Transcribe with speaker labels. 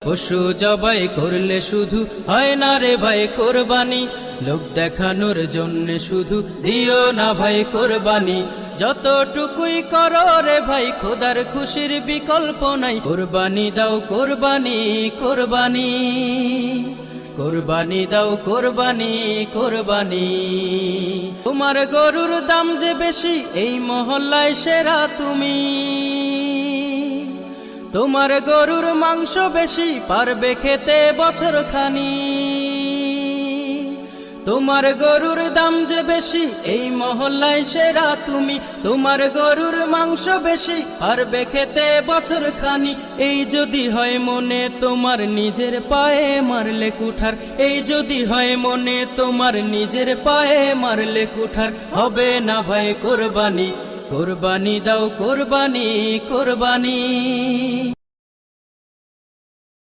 Speaker 1: পশু জবাই করলে শুধু হয় না রে ভাই কোরবানি, লোক দেখানোর জন্য শুধু দিও না ভাই কোরবানি। যতটুকুই করো রে ভাই খোদার খুশির বিকল্প নাই, কোরবানি দাও কোরবানি কোরবানি, কোরবানি দাও কোরবানি কোরবানি। তোমার গরুর দাম যে বেশি এই মহল্লায় সেরা তুমি, তোমার গরুর মাংস বেশি পারবে খেতে বছর খানি। তোমার গরুর দাম যে বেশি এই মহল্লায় সেরা তুমি, তোমার গরুর মাংস বেশি পারবে খেতে বছর খানি। এই যদি হয় মনে তোমার নিজের পায়ে মারলে কুঠার, এই যদি হয় মনে তোমার নিজের পায়ে মারলে কুঠার, হবে না ভাই কোরবানি, কোরবানি দাও কোরবানি কোরবানি।